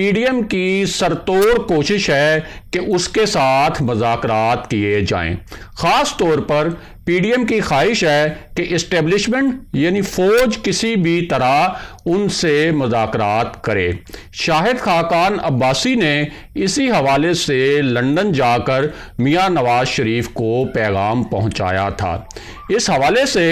P D M کی سرتوڑ کوشش ہے کہ اس کے ساتھ مذاکرات کیے جائیں۔ خاص طور پر پی ڈی ایم کی خواہش ہے کہ اسٹیبلشمنٹ یعنی فوج کسی بھی طرح ان سے مذاکرات کرے۔ شاہد خاقان عباسی نے اسی حوالے سے لندن جا کر میاں نواز شریف کو پیغام پہنچایا تھا۔ اس حوالے سے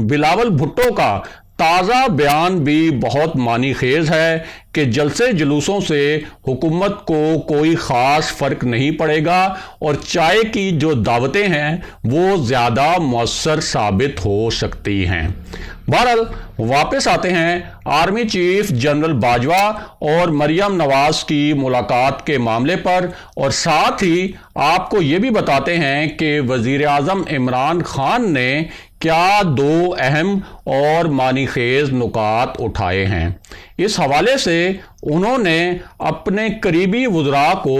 بلاول بھٹو کا تازہ بیان بھی بہت معنی خیز ہے کہ جلسے جلوسوں سے حکومت کو کوئی خاص فرق نہیں پڑے گا اور چائے کی جو دعوتیں ہیں وہ زیادہ مؤثر ثابت ہو سکتی ہیں۔ بہرحال واپس آتے ہیں آرمی چیف جنرل باجوہ اور مریم نواز کی ملاقات کے معاملے پر، اور ساتھ ہی آپ کو یہ بھی بتاتے ہیں کہ وزیر اعظم عمران خان نے کیا دو اہم اور معنی خیز نکات اٹھائے ہیں۔ اس حوالے سے انہوں نے اپنے قریبی وزراء کو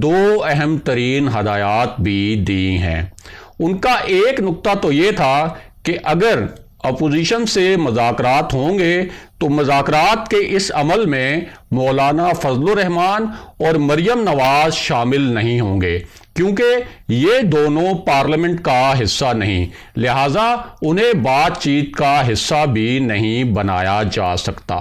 دو اہم ترین ہدایات بھی دی ہیں۔ ان کا ایک نکتہ تو یہ تھا کہ اگر اپوزیشن سے مذاکرات ہوں گے تو مذاکرات کے اس عمل میں مولانا فضل الرحمان اور مریم نواز شامل نہیں ہوں گے، کیونکہ یہ دونوں پارلیمنٹ کا حصہ نہیں، لہٰذا انہیں بات چیت کا حصہ بھی نہیں بنایا جا سکتا۔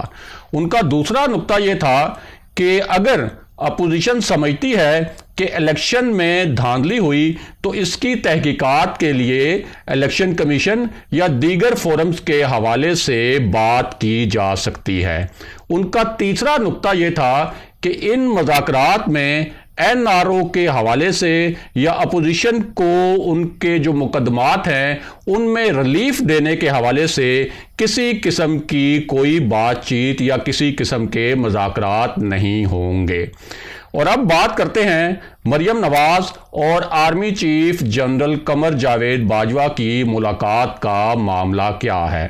ان کا دوسرا نکتہ یہ تھا کہ اگر اپوزیشن سمجھتی ہے کہ الیکشن میں دھاندلی ہوئی تو اس کی تحقیقات کے لیے الیکشن کمیشن یا دیگر فورمز کے حوالے سے بات کی جا سکتی ہے۔ ان کا تیسرا نکتہ یہ تھا کہ ان مذاکرات میں این آر او کے حوالے سے یا اپوزیشن کو ان کے جو مقدمات ہیں ان میں ریلیف دینے کے حوالے سے کسی قسم کی کوئی بات چیت یا کسی قسم کے مذاکرات نہیں ہوں گے۔ اور اب بات کرتے ہیں مریم نواز اور army chief general Qamar Javed Bajwa کی ملاقات کا معاملہ کیا ہے۔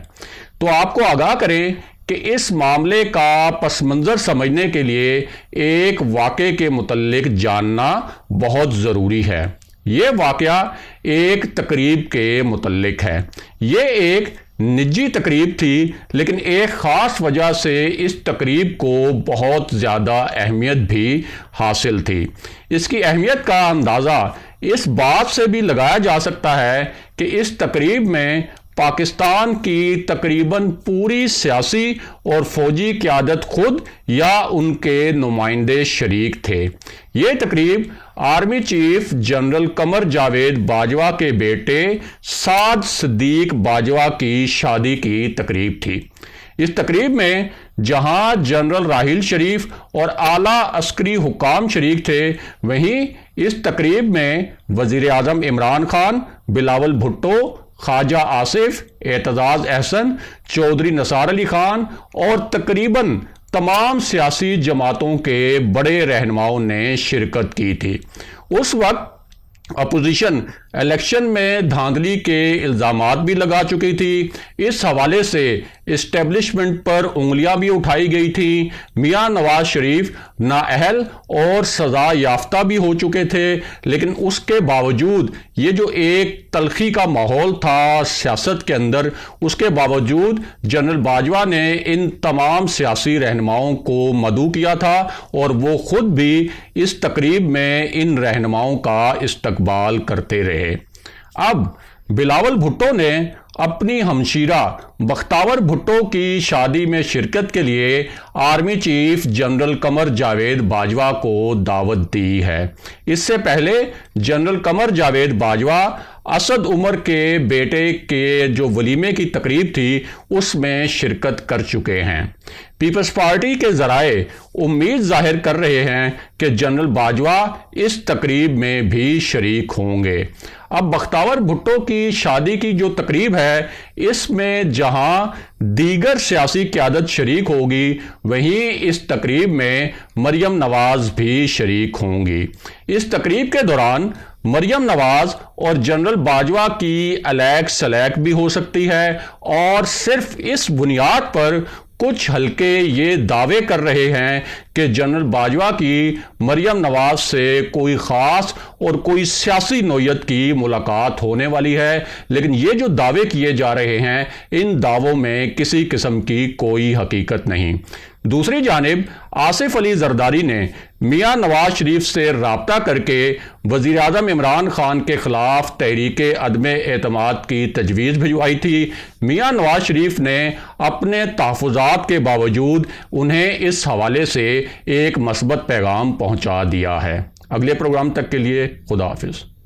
تو آپ کو آگاہ کریں کہ اس معاملے کا پس منظر سمجھنے کے لیے ایک واقعے کے متعلق جاننا بہت ضروری ہے۔ یہ واقعہ ایک تقریب کے متعلق ہے۔ یہ ایک نجی تقریب تھی، لیکن ایک خاص وجہ سے اس تقریب کو بہت زیادہ اہمیت بھی حاصل تھی۔ اس کی اہمیت کا اندازہ اس بات سے بھی لگایا جا سکتا ہے کہ اس تقریب میں پاکستان کی تقریباً پوری سیاسی اور فوجی قیادت خود یا ان کے نمائندے شریک تھے۔ یہ تقریب army chief general Qamar Javed Bajwa کے بیٹے سعد صدیق باجوہ کی شادی کی تقریب تھی۔ اس تقریب میں جہاں جنرل راحیل شریف اور اعلیٰ عسکری حکام شریک تھے، وہیں اس تقریب میں وزیر اعظم عمران خان، بلاول بھٹو، خواجہ آصف، اعتزاز احسن، چودھری نثار علی خان اور تقریباً تمام سیاسی جماعتوں کے بڑے رہنماؤں نے شرکت کی تھی۔ اس وقت اپوزیشن الیکشن میں دھاندلی کے الزامات بھی لگا چکی تھی۔ اس حوالے سے اسٹیبلشمنٹ پر انگلیاں بھی اٹھائی گئی تھیں۔ میاں نواز شریف نااہل اور سزا یافتہ بھی ہو چکے تھے، لیکن اس کے باوجود یہ جو ایک تلخی کا ماحول تھا سیاست کے اندر، اس کے باوجود جنرل باجوہ نے ان تمام سیاسی رہنماؤں کو مدعو کیا تھا اور وہ خود بھی اس تقریب میں ان رہنماؤں کا استقبال کرتے رہے۔ اب بلاول بھٹو نے اپنی ہمشیرہ بختیار بھٹو کی شادی میں شرکت کے لیے army chief general Qamar Javed Bajwa کو دعوت دی ہے۔ اس سے پہلے جنرل قمر جاوید باجوہ اسد عمر کے بیٹے کے جو ولیمے کی تقریب تھی اس میں شرکت کر چکے ہیں۔ پیپلز پارٹی کے ذرائع امید ظاہر کر رہے ہیں کہ جنرل باجوہ اس تقریب میں بھی شریک ہوں گے۔ اب بختیار بھٹو کی شادی کی جو تقریب ہے اس میں جہاں دیگر سیاسی قیادت شریک ہوگی، وہیں اس تقریب میں مریم نواز بھی شریک ہوں گی۔ اس تقریب کے دوران مریم نواز اور جنرل باجوہ کی الیک سلیک بھی ہو سکتی ہے، اور صرف اس بنیاد پر کچھ حلقے یہ دعوے کر رہے ہیں کہ کہ جنرل باجوہ کی مریم نواز سے کوئی خاص اور کوئی سیاسی نوعیت کی ملاقات ہونے والی ہے، لیکن یہ جو دعوے کیے جا رہے ہیں ان دعووں میں کسی قسم کی کوئی حقیقت نہیں۔ دوسری جانب آصف علی زرداری نے میاں نواز شریف سے رابطہ کر کے وزیر اعظم عمران خان کے خلاف تحریک عدم اعتماد کی تجویز بھجوائی تھی۔ میاں نواز شریف نے اپنے تحفظات کے باوجود انہیں اس حوالے سے ایک مثبت پیغام پہنچا دیا ہے۔ اگلے پروگرام تک کے لیے خدا حافظ۔